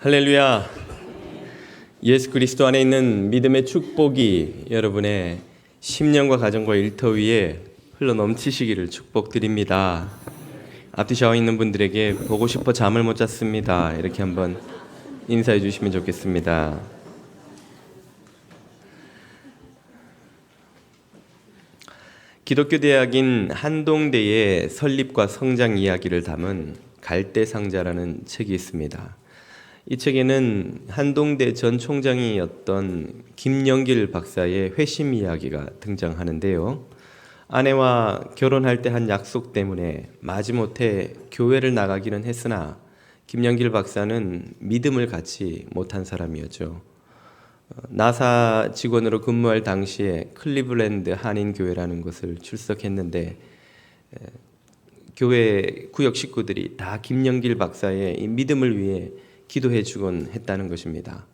할렐루야. 예수 그리스도 안에 있는 믿음의 축복이 여러분의 심령과 가정과 일터 위에 흘러넘치시기를 축복드립니다. 앞뒤 샤워 있는 분들에게 보고 싶어 잠을 못 잤습니다, 이렇게 한번 인사해 주시면 좋겠습니다. 기독교 대학인 한동대의 설립과 성장 이야기를 담은 갈대상자라는 책이 있습니다. 이 책에는 한동대 전 총장이었던 김영길 박사의 회심 이야기가 등장하는데요. 아내와 결혼할 때 한 약속 때문에 마지못해 교회를 나가기는 했으나 김영길 박사는 믿음을 갖지 못한 사람이었죠. 나사 직원으로 근무할 당시에 클리블랜드 한인교회라는 곳을 출석했는데 교회 구역 식구들이 다 김영길 박사의 이 믿음을 위해 기도해 주곤 했다는 것입니다.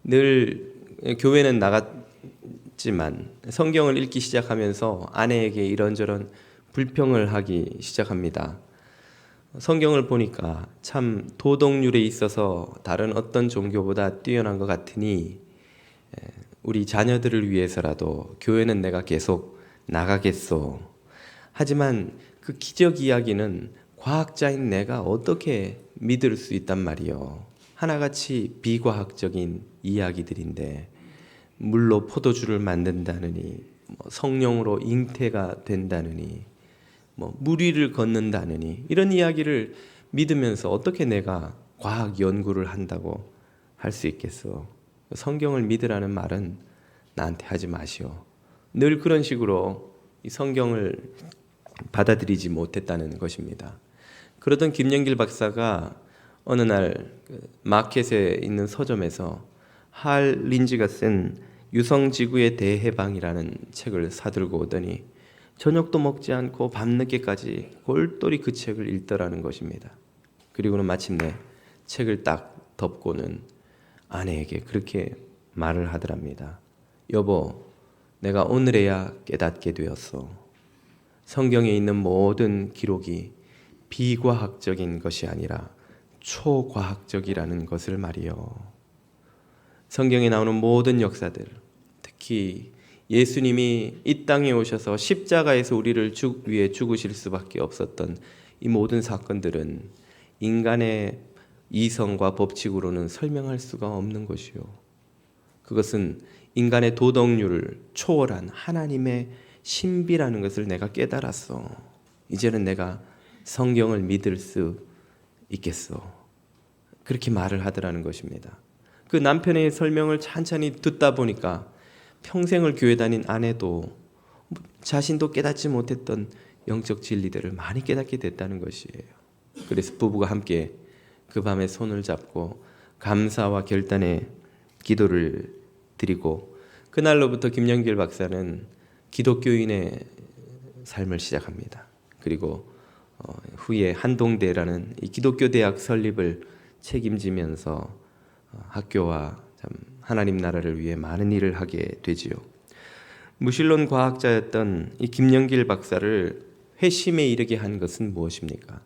늘 교회는 나갔지만 성경을 읽기 시작하면서 아내에게 이런저런 불평을 하기 시작합니다. 성경을 보니까 참 도덕률에 있어서 다른 어떤 종교보다 뛰어난 것 같으니 우리 자녀들을 위해서라도 교회는 내가 계속 나가겠소. 하지만 그 기적 이야기는 과학자인 내가 어떻게 믿을 수 있단 말이요. 하나같이 비과학적인 이야기들인데 물로 포도주를 만든다느니 성령으로 잉태가 된다느니 물 위를 걷는다느니 이런 이야기를 믿으면서 어떻게 내가 과학 연구를 한다고 할 수 있겠어. 성경을 믿으라는 말은 나한테 하지 마시오. 늘 그런 식으로 이 성경을 받아들이지 못했다는 것입니다. 그러던 김영길 박사가 어느 날 마켓에 있는 서점에서 할 린지가 쓴 유성지구의 대해방이라는 책을 사들고 오더니 저녁도 먹지 않고 밤늦게까지 골똘히 그 책을 읽더라는 것입니다. 그리고는 마침내 책을 딱 덮고는 아내에게 그렇게 말을 하더랍니다. 여보, 내가 오늘에야 깨닫게 되었어. 성경에 있는 모든 기록이 비과학적인 것이 아니라 초과학적이라는 것을 말이요. 성경에 나오는 모든 역사들, 특히 예수님이 이 땅에 오셔서 십자가에서 우리를 위해 죽으실 수밖에 없었던 이 모든 사건들은 인간의 이성과 법칙으로는 설명할 수가 없는 것이요. 그것은 인간의 도덕률을 초월한 하나님의 신비라는 것을 내가 깨달았어. 이제는 내가 성경을 믿을 수 있겠어. 그렇게 말을 하더라는 것입니다. 그 남편의 설명을 찬찬히 듣다 보니까 평생을 교회 다닌 아내도 자신도 깨닫지 못했던 영적 진리들을 많이 깨닫게 됐다는 것이에요. 그래서 부부가 함께 그 밤에 손을 잡고 감사와 결단의 기도를 드리고 그날로부터 김영길 박사는 기독교인의 삶을 시작합니다. 그리고 후에 한동대라는 이 기독교 대학 설립을 책임지면서 학교와 참 하나님 나라를 위해 많은 일을 하게 되지요. 무신론 과학자였던 이 김영길 박사를 회심에 이르게 한 것은 무엇입니까?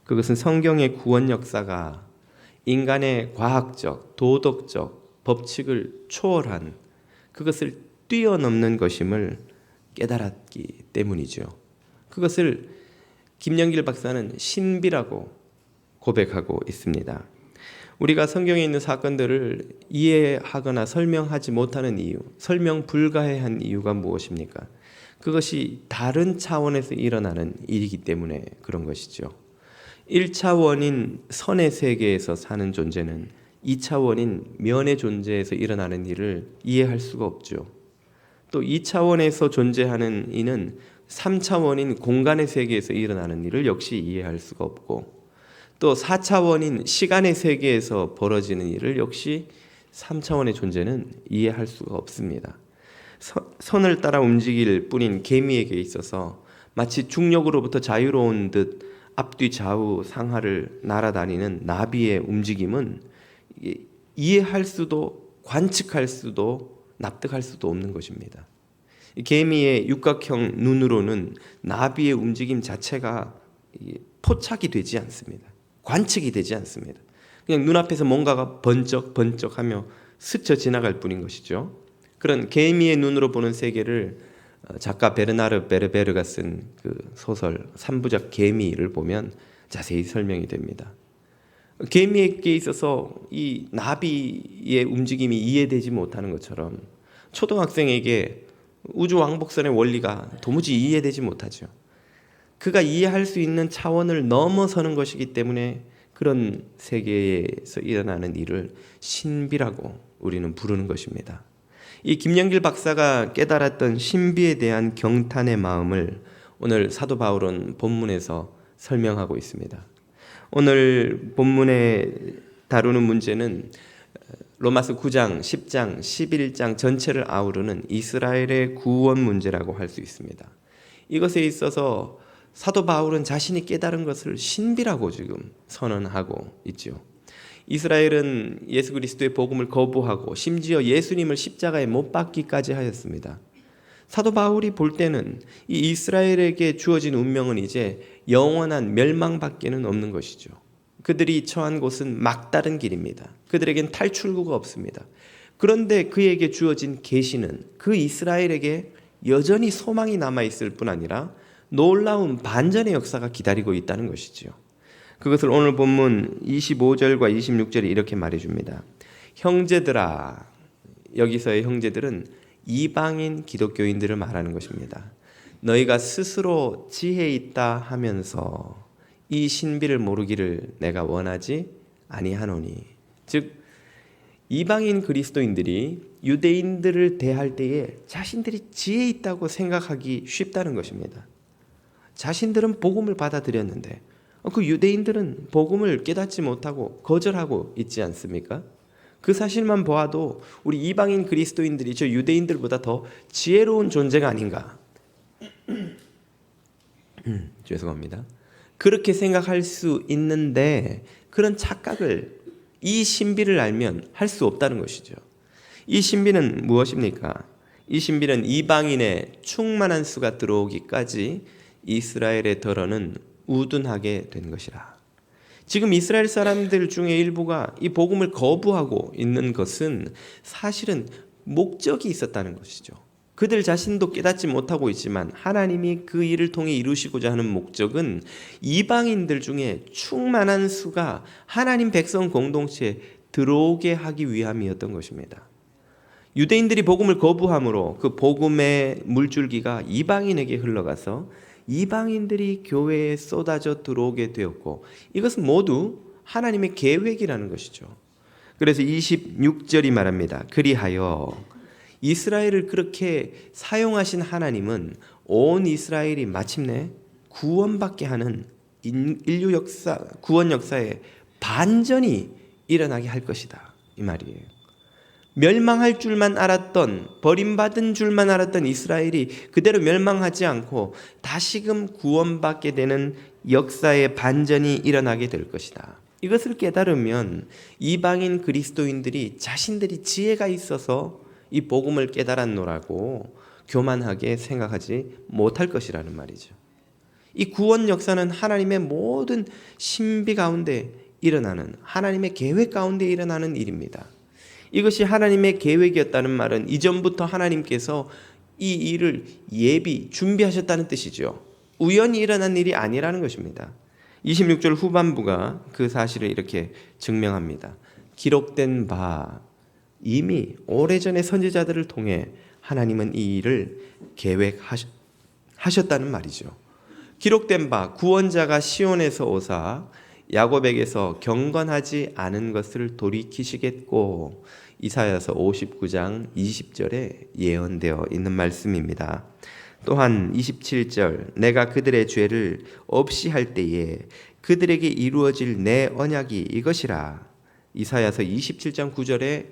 그것은 성경의 구원 역사가 인간의 과학적, 도덕적 법칙을 초월한 그것을 뛰어넘는 것임을 깨달았기 때문이죠. 그것을 김영길 박사는 신비라고 고백하고 있습니다. 우리가 성경에 있는 사건들을 이해하거나 설명하지 못하는 이유, 설명 불가해한 이유가 무엇입니까? 그것이 다른 차원에서 일어나는 일이기 때문에 그런 것이죠. 1차원인 선의 세계에서 사는 존재는 2차원인 면의 존재에서 일어나는 일을 이해할 수가 없죠. 또 2차원에서 존재하는 이는 3차원인 공간의 세계에서 일어나는 일을 역시 이해할 수가 없고 또 4차원인 시간의 세계에서 벌어지는 일을 역시 3차원의 존재는 이해할 수가 없습니다. 선을 따라 움직일 뿐인 개미에게 있어서 마치 중력으로부터 자유로운 듯 앞뒤 좌우 상하를 날아다니는 나비의 움직임은 이해할 수도 관측할 수도 납득할 수도 없는 것입니다. 개미의 육각형 눈으로는 나비의 움직임 자체가 포착이 되지 않습니다. 관측이 되지 않습니다. 그냥 눈앞에서 뭔가가 번쩍번쩍하며 스쳐 지나갈 뿐인 것이죠. 그런 개미의 눈으로 보는 세계를 작가 베르나르 베르베르가 쓴 그 소설 3부작 개미를 보면 자세히 설명이 됩니다. 개미에게 있어서 이 나비의 움직임이 이해되지 못하는 것처럼 초등학생에게 우주 왕복선의 원리가 도무지 이해되지 못하죠. 그가 이해할 수 있는 차원을 넘어서는 것이기 때문에 그런 세계에서 일어나는 일을 신비라고 우리는 부르는 것입니다. 이 김영길 박사가 깨달았던 신비에 대한 경탄의 마음을 오늘 사도 바울은 본문에서 설명하고 있습니다. 오늘 본문에 다루는 문제는 로마서 9장, 10장, 11장 전체를 아우르는 이스라엘의 구원 문제라고 할 수 있습니다. 이것에 있어서 사도 바울은 자신이 깨달은 것을 신비라고 지금 선언하고 있죠. 이스라엘은 예수 그리스도의 복음을 거부하고 심지어 예수님을 십자가에 못 박기까지 하였습니다. 사도 바울이 볼 때는 이 이스라엘에게 주어진 운명은 이제 영원한 멸망밖에는 없는 것이죠. 그들이 처한 곳은 막다른 길입니다. 그들에겐 탈출구가 없습니다. 그런데 그에게 주어진 계시는 그 이스라엘에게 여전히 소망이 남아있을 뿐 아니라 놀라운 반전의 역사가 기다리고 있다는 것이죠. 그것을 오늘 본문 25절과 26절이 이렇게 말해줍니다. 형제들아, 여기서의 형제들은 이방인 기독교인들을 말하는 것입니다. 너희가 스스로 지혜 있다 하면서 이 신비를 모르기를 내가 원하지 아니하노니. 즉 이방인 그리스도인들이 유대인들을 대할 때에 자신들이 지혜 있다고 생각하기 쉽다는 것입니다. 자신들은 복음을 받아들였는데 그 유대인들은 복음을 깨닫지 못하고 거절하고 있지 않습니까? 그 사실만 보아도 우리 이방인 그리스도인들이 저 유대인들보다 더 지혜로운 존재가 아닌가? 죄송합니다. 그렇게 생각할 수 있는데 그런 착각을 이 신비를 알면 할 수 없다는 것이죠. 이 신비는 무엇입니까? 이 신비는 이방인의 충만한 수가 들어오기까지 이스라엘의 덜어는 우둔하게 된 것이라. 지금 이스라엘 사람들 중에 일부가 이 복음을 거부하고 있는 것은 사실은 목적이 있었다는 것이죠. 그들 자신도 깨닫지 못하고 있지만 하나님이 그 일을 통해 이루시고자 하는 목적은 이방인들 중에 충만한 수가 하나님 백성 공동체에 들어오게 하기 위함이었던 것입니다. 유대인들이 복음을 거부함으로 그 복음의 물줄기가 이방인에게 흘러가서 이방인들이 교회에 쏟아져 들어오게 되었고, 이것은 모두 하나님의 계획이라는 것이죠. 그래서 26절이 말합니다. 그리하여 이스라엘을 그렇게 사용하신 하나님은 온 이스라엘이 마침내 구원받게 하는 인류 역사, 구원 역사에 반전이 일어나게 할 것이다, 이 말이에요. 멸망할 줄만 알았던, 버림받은 줄만 알았던 이스라엘이 그대로 멸망하지 않고 다시금 구원받게 되는 역사의 반전이 일어나게 될 것이다. 이것을 깨달으면 이방인 그리스도인들이 자신들이 지혜가 있어서 이 복음을 깨달았노라고 교만하게 생각하지 못할 것이라는 말이죠. 이 구원 역사는 하나님의 모든 신비 가운데 일어나는, 하나님의 계획 가운데 일어나는 일입니다. 이것이 하나님의 계획이었다는 말은 이전부터 하나님께서 이 일을 준비하셨다는 뜻이죠. 우연히 일어난 일이 아니라는 것입니다. 26절 후반부가 그 사실을 이렇게 증명합니다. 기록된 바, 이미 오래전에 선지자들을 통해 하나님은 이 일을 계획하셨다는 말이죠. 기록된 바, 구원자가 시온에서 오사 야곱에게서 경건하지 않은 것을 돌이키시겠고, 이사야서 59장 20절에 예언되어 있는 말씀입니다. 또한 27절, 내가 그들의 죄를 없이 할 때에 그들에게 이루어질 내 언약이 이것이라. 이사야서 27장 9절에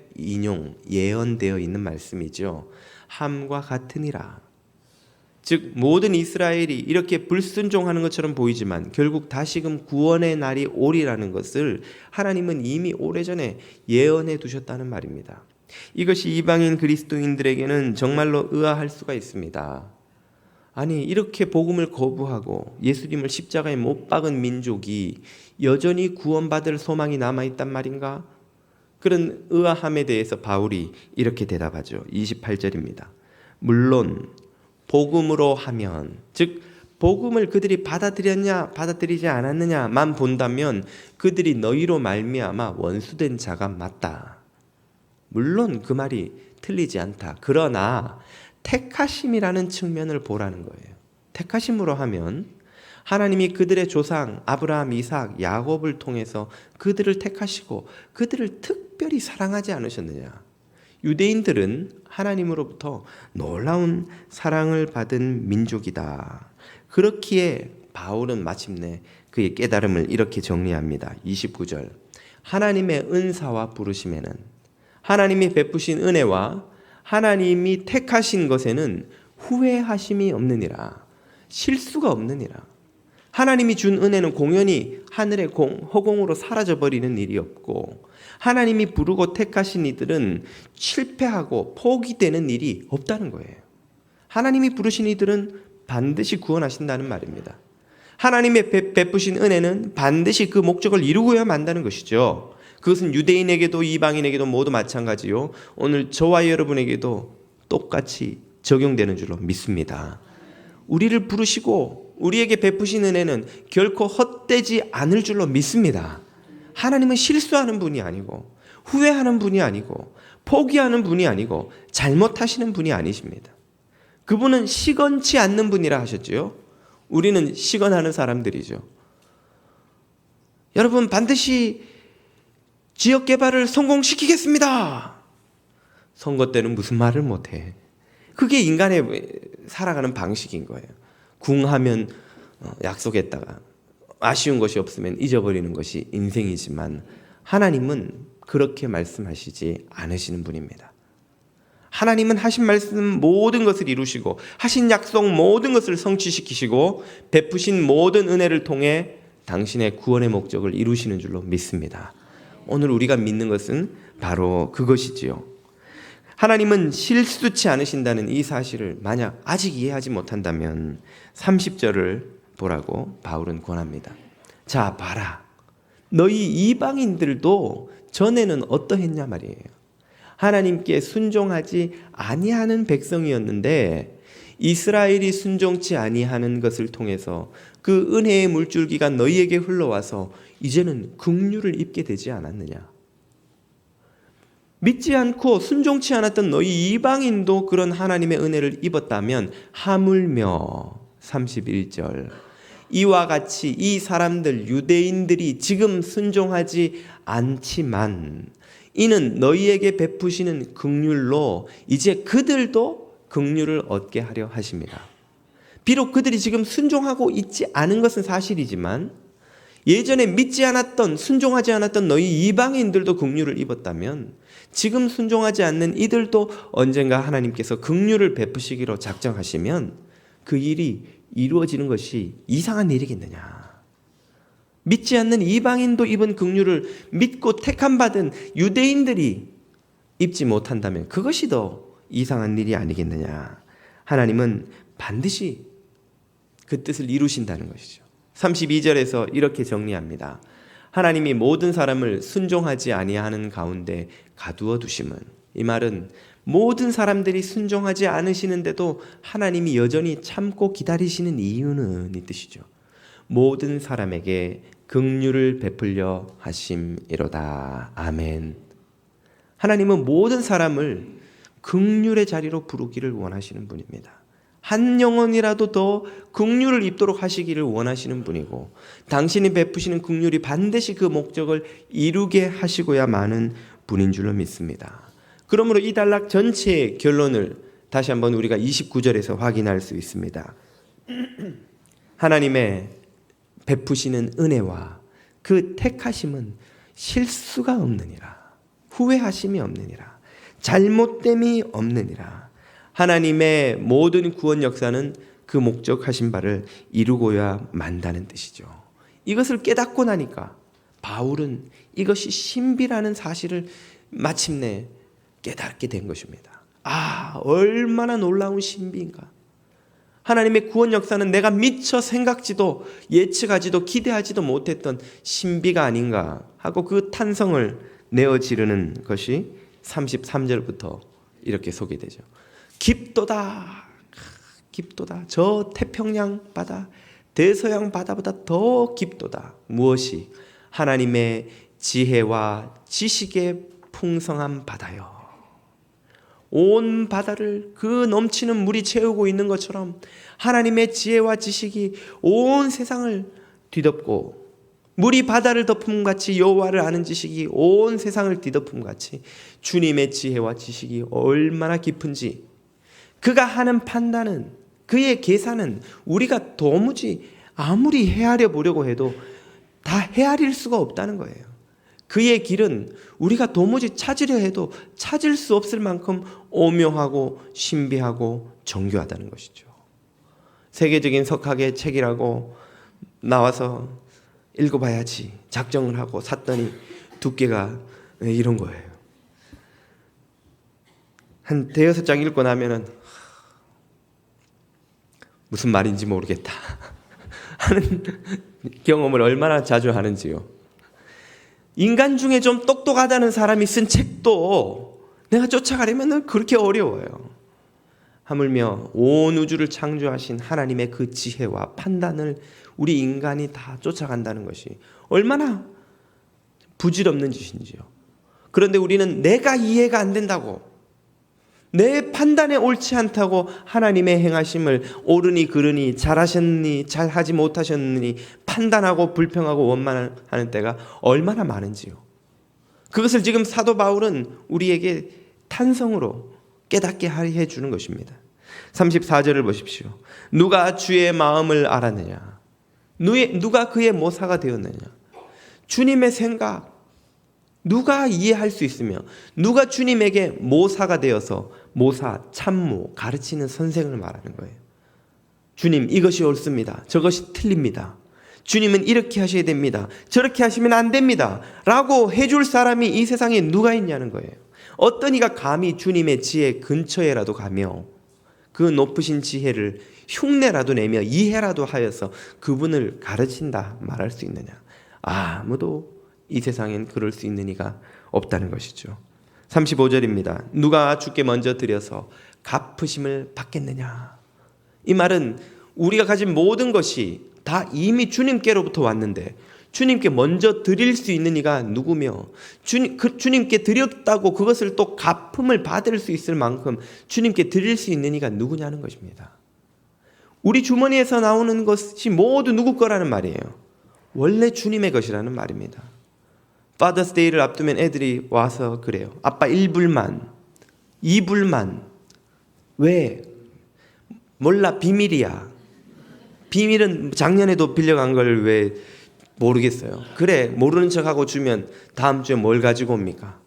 예언되어 있는 말씀이죠. 함과 같으니라. 즉 모든 이스라엘이 이렇게 불순종하는 것처럼 보이지만 결국 다시금 구원의 날이 오리라는 것을 하나님은 이미 오래전에 예언해 두셨다는 말입니다. 이것이 이방인 그리스도인들에게는 정말로 의아할 수가 있습니다. 아니 이렇게 복음을 거부하고 예수님을 십자가에 못 박은 민족이 여전히 구원받을 소망이 남아있단 말인가? 그런 의아함에 대해서 바울이 이렇게 대답하죠. 28절입니다. 물론 복음으로 하면, 즉 복음을 그들이 받아들였냐 받아들이지 않았느냐만 본다면 그들이 너희로 말미암아 원수된 자가 맞다. 물론 그 말이 틀리지 않다. 그러나 택하심이라는 측면을 보라는 거예요. 택하심으로 하면 하나님이 그들의 조상 아브라함, 이삭, 야곱을 통해서 그들을 택하시고 그들을 특별히 사랑하지 않으셨느냐. 유대인들은 하나님으로부터 놀라운 사랑을 받은 민족이다. 그렇기에 바울은 마침내 그의 깨달음을 이렇게 정리합니다. 29절. 하나님의 은사와 부르심에는, 하나님이 베푸신 은혜와 하나님이 택하신 것에는 후회하심이 없느니라. 실수가 없느니라. 하나님이 준 은혜는 공연히 하늘의 허공으로 사라져버리는 일이 없고, 하나님이 부르고 택하신 이들은 실패하고 포기되는 일이 없다는 거예요. 하나님이 부르신 이들은 반드시 구원하신다는 말입니다. 하나님의 베푸신 은혜는 반드시 그 목적을 이루고야 만다는 것이죠. 그것은 유대인에게도 이방인에게도 모두 마찬가지요. 오늘 저와 여러분에게도 똑같이 적용되는 줄로 믿습니다. 우리를 부르시고 우리에게 베푸신 은혜는 결코 헛되지 않을 줄로 믿습니다. 하나님은 실수하는 분이 아니고 후회하는 분이 아니고 포기하는 분이 아니고 잘못하시는 분이 아니십니다. 그분은 시건치 않는 분이라 하셨지요. 우리는 시건하는 사람들이죠. 여러분 반드시 지역개발을 성공시키겠습니다. 선거 때는 무슨 말을 못해. 그게 인간의 살아가는 방식인 거예요. 궁하면 약속했다가 아쉬운 것이 없으면 잊어버리는 것이 인생이지만 하나님은 그렇게 말씀하시지 않으시는 분입니다. 하나님은 하신 말씀 모든 것을 이루시고 하신 약속 모든 것을 성취시키시고 베푸신 모든 은혜를 통해 당신의 구원의 목적을 이루시는 줄로 믿습니다. 오늘 우리가 믿는 것은 바로 그것이지요. 하나님은 실수치 않으신다는 이 사실을 만약 아직 이해하지 못한다면 30절을 보라고 바울은 권합니다. 자, 봐라. 너희 이방인들도 전에는 어떠했냐 말이에요. 하나님께 순종하지 아니하는 백성이었는데 이스라엘이 순종치 아니하는 것을 통해서 그 은혜의 물줄기가 너희에게 흘러와서 이제는 긍휼을 입게 되지 않았느냐. 믿지 않고 순종치 않았던 너희 이방인도 그런 하나님의 은혜를 입었다면 하물며 31절 이와 같이 이 사람들 유대인들이 지금 순종하지 않지만 이는 너희에게 베푸시는 긍휼로 이제 그들도 긍휼을 얻게 하려 하십니다. 비록 그들이 지금 순종하고 있지 않은 것은 사실이지만 예전에 믿지 않았던 순종하지 않았던 너희 이방인들도 긍휼을 입었다면 지금 순종하지 않는 이들도 언젠가 하나님께서 긍휼을 베푸시기로 작정하시면 그 일이 이루어지는 것이 이상한 일이겠느냐. 믿지 않는 이방인도 입은 긍휼을 믿고 택함받은 유대인들이 입지 못한다면 그것이 더 이상한 일이 아니겠느냐. 하나님은 반드시 그 뜻을 이루신다는 것이죠. 32절에서 이렇게 정리합니다. 하나님이 모든 사람을 순종하지 아니하는 가운데 가두어 두심은, 이 말은 모든 사람들이 순종하지 않으시는데도 하나님이 여전히 참고 기다리시는 이유는 이 뜻이죠. 모든 사람에게 긍휼을 베풀려 하심이로다. 아멘. 하나님은 모든 사람을 긍휼의 자리로 부르기를 원하시는 분입니다. 한 영혼이라도 더 긍휼을 입도록 하시기를 원하시는 분이고 당신이 베푸시는 긍휼이 반드시 그 목적을 이루게 하시고야 마는 분인 줄로 믿습니다. 그러므로 이 단락 전체의 결론을 다시 한번 우리가 29절에서 확인할 수 있습니다. 하나님의 베푸시는 은혜와 그 택하심은 실수가 없느니라. 후회하심이 없느니라. 잘못됨이 없느니라. 하나님의 모든 구원 역사는 그 목적하신 바를 이루고야 만다는 뜻이죠. 이것을 깨닫고 나니까 바울은 이것이 신비라는 사실을 마침내 깨닫게 된 것입니다. 아, 얼마나 놀라운 신비인가. 하나님의 구원 역사는 내가 미처 생각지도 예측하지도 기대하지도 못했던 신비가 아닌가 하고 그 탄성을 내어 지르는 것이 33절부터 이렇게 소개되죠. 깊도다, 깊도다. 저 태평양 바다, 대서양 바다보다 더 깊도다. 무엇이? 하나님의 지혜와 지식의 풍성한 바다요. 온 바다를 그 넘치는 물이 채우고 있는 것처럼 하나님의 지혜와 지식이 온 세상을 뒤덮고, 물이 바다를 덮음같이 여호와를 아는 지식이 온 세상을 뒤덮음같이 주님의 지혜와 지식이 얼마나 깊은지, 그가 하는 판단은, 그의 계산은 우리가 도무지 아무리 헤아려 보려고 해도 다 헤아릴 수가 없다는 거예요. 그의 길은 우리가 도무지 찾으려 해도 찾을 수 없을 만큼 오묘하고 신비하고 정교하다는 것이죠. 세계적인 석학의 책이라고 나와서 읽어봐야지 작정을 하고 샀더니 두께가 이런 거예요. 한 대여섯 장 읽고 나면은 무슨 말인지 모르겠다 하는 경험을 얼마나 자주 하는지요. 인간 중에 좀 똑똑하다는 사람이 쓴 책도 내가 쫓아가려면 그렇게 어려워요. 하물며 온 우주를 창조하신 하나님의 그 지혜와 판단을 우리 인간이 다 쫓아간다는 것이 얼마나 부질없는 짓인지요. 그런데 우리는 내가 이해가 안 된다고, 내 판단에 옳지 않다고 하나님의 행하심을 옳으니 그르니 잘하셨니 잘하지 못하셨니 판단하고 불평하고 원망하는 때가 얼마나 많은지요. 그것을 지금 사도 바울은 우리에게 탄성으로 깨닫게 해 주는 것입니다. 34절을 보십시오. 누가 주의 마음을 알았느냐? 누가 그의 모사가 되었느냐? 주님의 생각 누가 이해할 수 있으며, 누가 주님에게 모사가 되어서, 모사, 참모, 가르치는 선생을 말하는 거예요. 주님, 이것이 옳습니다. 저것이 틀립니다. 주님은 이렇게 하셔야 됩니다. 저렇게 하시면 안 됩니다. 라고 해줄 사람이 이 세상에 누가 있냐는 거예요. 어떤 이가 감히 주님의 지혜 근처에라도 가며 그 높으신 지혜를 흉내라도 내며 이해라도 하여서 그분을 가르친다 말할 수 있느냐? 아무도 이 세상엔 그럴 수 있는 이가 없다는 것이죠. 35절입니다. 누가 주께 먼저 드려서 갚으심을 받겠느냐? 이 말은 우리가 가진 모든 것이 다 이미 주님께로부터 왔는데 주님께 먼저 드릴 수 있는 이가 누구며, 주님께 드렸다고 그것을 또 갚음을 받을 수 있을 만큼 주님께 드릴 수 있는 이가 누구냐는 것입니다. 우리 주머니에서 나오는 것이 모두 누구 거라는 말이에요. 원래 주님의 것이라는 말입니다. Father's Day를 앞두면 애들이 와서 그래요. 아빠 1불만, 2불만. 왜? 몰라, 비밀이야. 비밀은 작년에도 빌려간 걸 왜 모르겠어요. 그래, 모르는 척하고 주면 다음 주에 뭘 가지고 옵니까?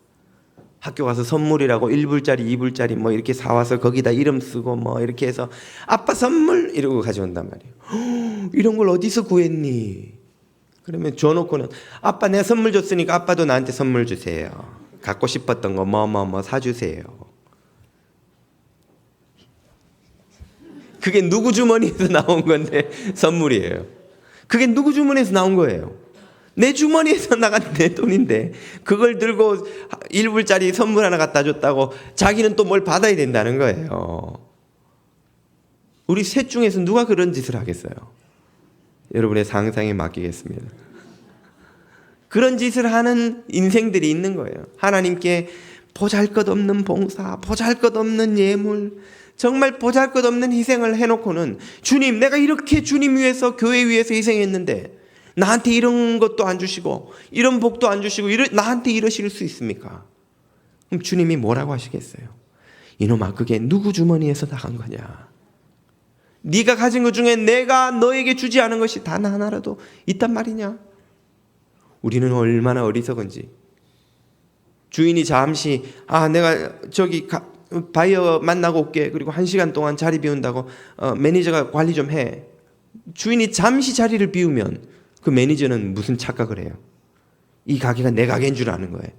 학교 가서 선물이라고 1불짜리 2불짜리 뭐 이렇게 사와서 거기다 이름 쓰고 뭐 이렇게 해서 아빠 선물 이러고 가져온단 말이에요. 이런 걸 어디서 구했니? 그러면 줘놓고는 아빠 내가 선물 줬으니까 아빠도 나한테 선물 주세요. 갖고 싶었던 거 뭐 사주세요. 그게 누구 주머니에서 나온 건데 선물이에요. 그게 누구 주머니에서 나온 거예요. 내 주머니에서 나간 내 돈인데 그걸 들고 1불짜리 선물 하나 갖다 줬다고 자기는 또 뭘 받아야 된다는 거예요. 우리 셋 중에서 누가 그런 짓을 하겠어요? 여러분의 상상에 맡기겠습니다. 그런 짓을 하는 인생들이 있는 거예요. 하나님께 보잘것없는 봉사, 보잘것없는 예물, 정말 보잘것없는 희생을 해놓고는 주님, 내가 이렇게 주님 위해서, 교회 위해서 희생했는데 나한테 이런 것도 안 주시고 이런 복도 안 주시고 나한테 이러실 수 있습니까? 그럼 주님이 뭐라고 하시겠어요? 이놈아, 그게 누구 주머니에서 나간 거냐? 네가 가진 것 중에 내가 너에게 주지 않은 것이 단 하나라도 있단 말이냐? 우리는 얼마나 어리석은지. 주인이 잠시 내가 저기 바이어 만나고 올게. 그리고 1시간 동안 자리 비운다고 매니저가 관리 좀 해. 주인이 잠시 자리를 비우면 그 매니저는 무슨 착각을 해요? 이 가게가 내 가게인 줄 아는 거예요.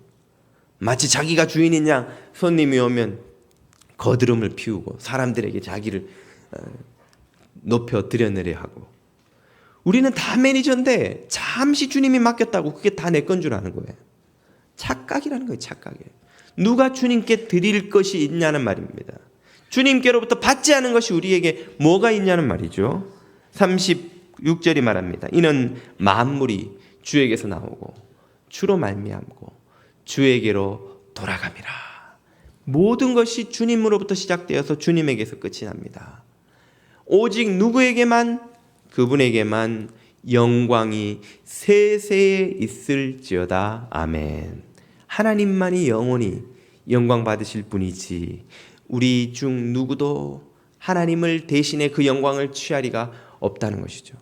마치 자기가 주인인 양 손님이 오면 거드름을 피우고 사람들에게 자기를 높여 드려내려 하고, 우리는 다 매니저인데 잠시 주님이 맡겼다고 그게 다 내 건 줄 아는 거예요. 착각이라는 거예요. 착각이에요. 누가 주님께 드릴 것이 있냐는 말입니다. 주님께로부터 받지 않은 것이 우리에게 뭐가 있냐는 말이죠. 36절이 말합니다. 이는 만물이 주에게서 나오고 주로 말미암고 주에게로 돌아갑니다. 모든 것이 주님으로부터 시작되어서 주님에게서 끝이 납니다. 오직 누구에게만, 그분에게만 영광이 세세에 있을지어다. 아멘. 하나님만이 영원히 영광 받으실 분이지 우리 중 누구도 하나님을 대신해 그 영광을 취하리가 없다는 것이죠.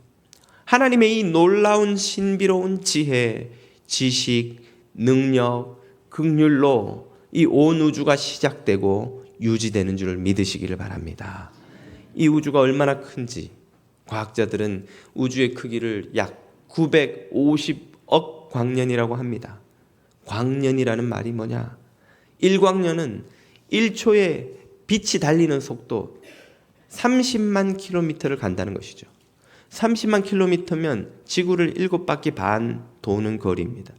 하나님의 이 놀라운 신비로운 지혜, 지식, 능력, 긍휼로 이 온 우주가 시작되고 유지되는 줄 믿으시기를 바랍니다. 이 우주가 얼마나 큰지 과학자들은 우주의 크기를 약 950억 광년이라고 합니다. 광년이라는 말이 뭐냐? 1광년은 1초에 빛이 달리는 속도 30만 킬로미터를 간다는 것이죠. 30만 킬로미터면 지구를 7바퀴 반 도는 거리입니다.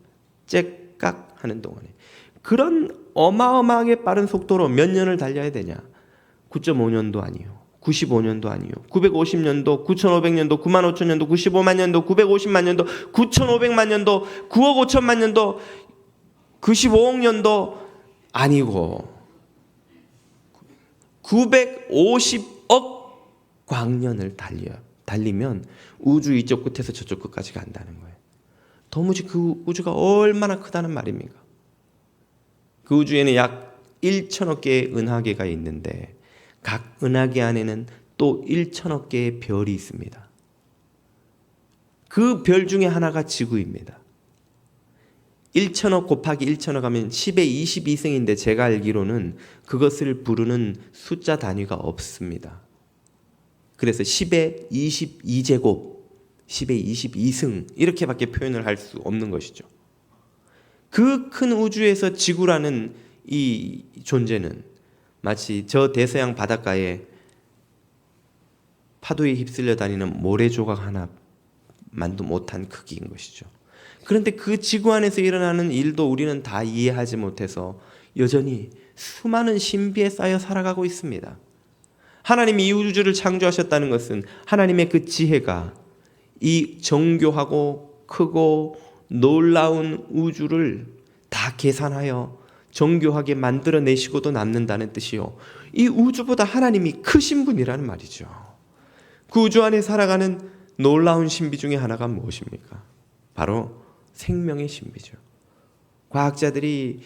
째깍 하는 동안에. 그런 어마어마하게 빠른 속도로 몇 년을 달려야 되냐? 9.5년도 아니요. 95년도 아니요. 950년도, 9500년도, 95,000년도, 95만 년도, 950만 년도, 9500만 년도, 9억 5천만 년도, 95억 년도 아니고 950억 광년을 달리면 우주 이쪽 끝에서 저쪽 끝까지 간다는 거예요. 도무지 그 우주가 얼마나 크다는 말입니까? 그 우주에는 약 1천억 개의 은하계가 있는데 각 은하계 안에는 또 1천억 개의 별이 있습니다. 그 별 중에 하나가 지구입니다. 1천억 곱하기 1천억 하면 10의 22승인데 제가 알기로는 그것을 부르는 숫자 단위가 없습니다. 그래서 10의 22제곱, 10의 22승 이렇게밖에 표현을 할 수 없는 것이죠. 그 큰 우주에서 지구라는 이 존재는 마치 저 대서양 바닷가에 파도에 휩쓸려 다니는 모래조각 하나만도 못한 크기인 것이죠. 그런데 그 지구 안에서 일어나는 일도 우리는 다 이해하지 못해서 여전히 수많은 신비에 쌓여 살아가고 있습니다. 하나님이 이 우주를 창조하셨다는 것은 하나님의 그 지혜가 이 정교하고 크고 놀라운 우주를 다 계산하여 정교하게 만들어내시고도 남는다는 뜻이요. 이 우주보다 하나님이 크신 분이라는 말이죠. 그 우주 안에 살아가는 놀라운 신비 중에 하나가 무엇입니까? 바로 생명의 신비죠. 과학자들이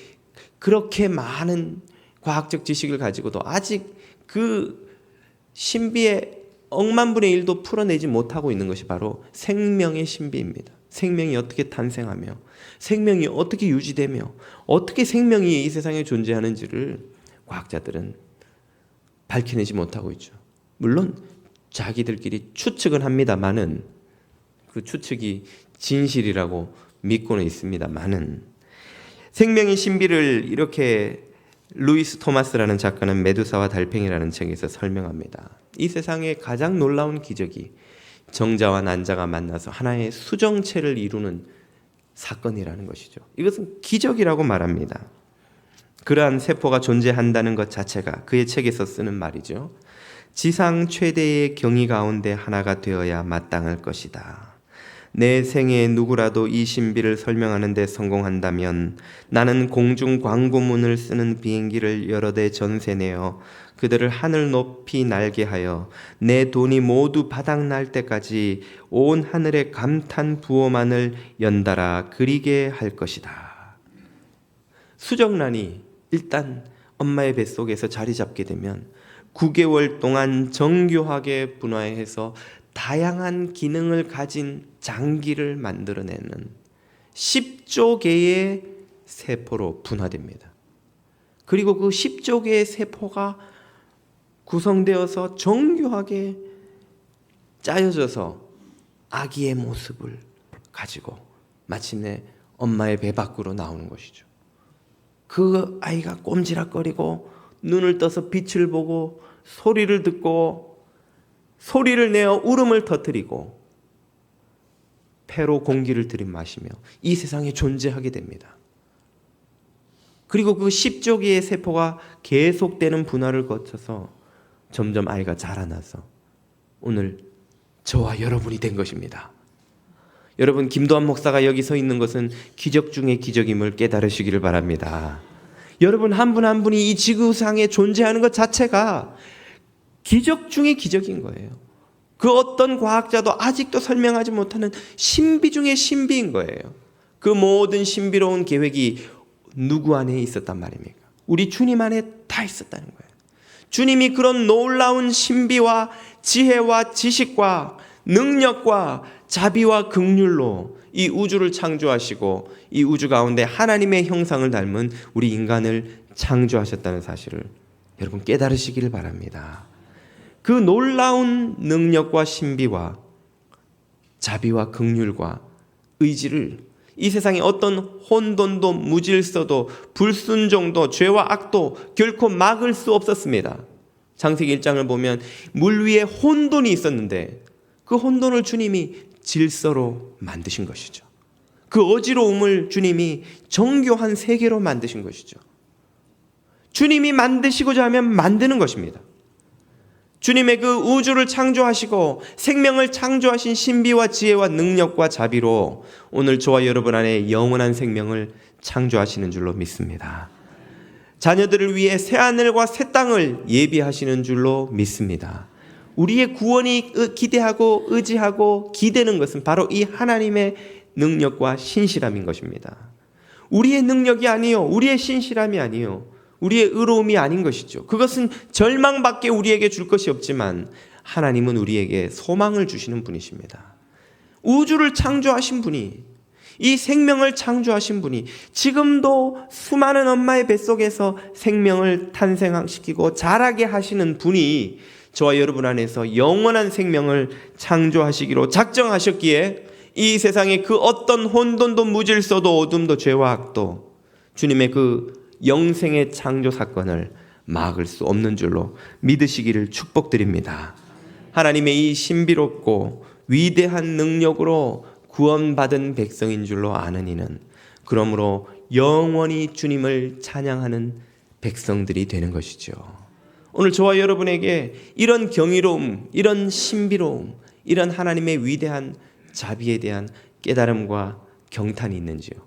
그렇게 많은 과학적 지식을 가지고도 아직 그 신비의 억만분의 1도 풀어내지 못하고 있는 것이 바로 생명의 신비입니다. 생명이 어떻게 탄생하며 생명이 어떻게 유지되며 어떻게 생명이 이 세상에 존재하는지를 과학자들은 밝혀내지 못하고 있죠. 물론 자기들끼리 추측은 합니다만은 그 추측이 진실이라고 믿고는 있습니다만은 생명의 신비를 이렇게 루이스 토마스라는 작가는 메두사와 달팽이라는 책에서 설명합니다. 이 세상의 가장 놀라운 기적이 정자와 난자가 만나서 하나의 수정체를 이루는 사건이라는 것이죠. 이것은 기적이라고 말합니다. 그러한 세포가 존재한다는 것 자체가 그의 책에서 쓰는 말이죠. 지상 최대의 경이 가운데 하나가 되어야 마땅할 것이다. 내 생에 누구라도 이 신비를 설명하는 데 성공한다면 나는 공중 광고문을 쓰는 비행기를 여러 대 전세내어 그들을 하늘 높이 날게 하여 내 돈이 모두 바닥날 때까지 온 하늘의 감탄 부호만을 연달아 그리게 할 것이다. 수정란이 일단 엄마의 뱃속에서 자리 잡게 되면 9개월 동안 정교하게 분화해서 다양한 기능을 가진 장기를 만들어내는 10조 개의 세포로 분화됩니다. 그리고 그 10조 개의 세포가 구성되어서 정교하게 짜여져서 아기의 모습을 가지고 마침내 엄마의 배 밖으로 나오는 것이죠. 그 아이가 꼼지락거리고 눈을 떠서 빛을 보고 소리를 듣고 소리를 내어 울음을 터뜨리고 폐로 공기를 들이마시며 이 세상에 존재하게 됩니다. 그리고 그 10조 개의 세포가 계속되는 분화를 거쳐서 점점 아이가 자라나서 오늘 저와 여러분이 된 것입니다. 여러분, 김도환 목사가 여기 서 있는 것은 기적 중의 기적임을 깨달으시기를 바랍니다. 여러분 한 분 한 분이 이 지구상에 존재하는 것 자체가 기적 중의 기적인 거예요. 그 어떤 과학자도 아직도 설명하지 못하는 신비 중의 신비인 거예요. 그 모든 신비로운 계획이 누구 안에 있었단 말입니까? 우리 주님 안에 다 있었다는 거예요. 주님이 그런 놀라운 신비와 지혜와 지식과 능력과 자비와 긍휼로 이 우주를 창조하시고 이 우주 가운데 하나님의 형상을 닮은 우리 인간을 창조하셨다는 사실을 여러분 깨달으시기를 바랍니다. 그 놀라운 능력과 신비와 자비와 긍휼과 의지를 이 세상에 어떤 혼돈도 무질서도 불순종도 죄와 악도 결코 막을 수 없었습니다. 창세기 1장을 보면 물 위에 혼돈이 있었는데 그 혼돈을 주님이 질서로 만드신 것이죠. 그 어지러움을 주님이 정교한 세계로 만드신 것이죠. 주님이 만드시고자 하면 만드는 것입니다. 주님의 그 우주를 창조하시고 생명을 창조하신 신비와 지혜와 능력과 자비로 오늘 저와 여러분 안에 영원한 생명을 창조하시는 줄로 믿습니다. 자녀들을 위해 새하늘과 새 땅을 예비하시는 줄로 믿습니다. 우리의 구원이 기대하고 의지하고 기대는 것은 바로 이 하나님의 능력과 신실함인 것입니다. 우리의 능력이 아니요, 우리의 신실함이 아니요, 우리의 의로움이 아닌 것이죠. 그것은 절망밖에 우리에게 줄 것이 없지만 하나님은 우리에게 소망을 주시는 분이십니다. 우주를 창조하신 분이, 이 생명을 창조하신 분이 지금도 수많은 엄마의 뱃속에서 생명을 탄생시키고 자라게 하시는 분이 저와 여러분 안에서 영원한 생명을 창조하시기로 작정하셨기에 이 세상에 그 어떤 혼돈도 무질서도 어둠도 죄와 악도 주님의 그 영생의 창조 사건을 막을 수 없는 줄로 믿으시기를 축복드립니다. 하나님의 이 신비롭고 위대한 능력으로 구원받은 백성인 줄로 아는 이는 그러므로 영원히 주님을 찬양하는 백성들이 되는 것이죠. 오늘 저와 여러분에게 이런 경이로움, 이런 신비로움, 이런 하나님의 위대한 자비에 대한 깨달음과 경탄이 있는지요?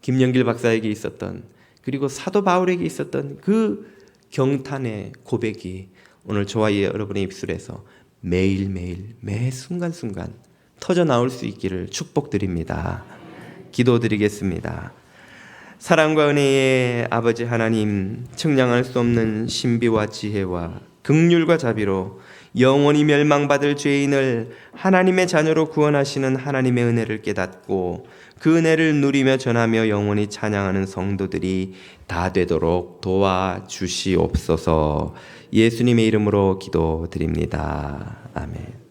김영길 박사에게 있었던, 그리고 사도 바울에게 있었던 그 경탄의 고백이 오늘 저와 여러분의 입술에서 매일매일 매 순간순간 터져 나올 수 있기를 축복드립니다. 기도드리겠습니다. 사랑과 은혜의 아버지 하나님, 측량할 수 없는 신비와 지혜와 긍휼과 자비로 영원히 멸망받을 죄인을 하나님의 자녀로 구원하시는 하나님의 은혜를 깨닫고 그 은혜를 누리며 전하며 영원히 찬양하는 성도들이 다 되도록 도와주시옵소서. 예수님의 이름으로 기도드립니다. 아멘.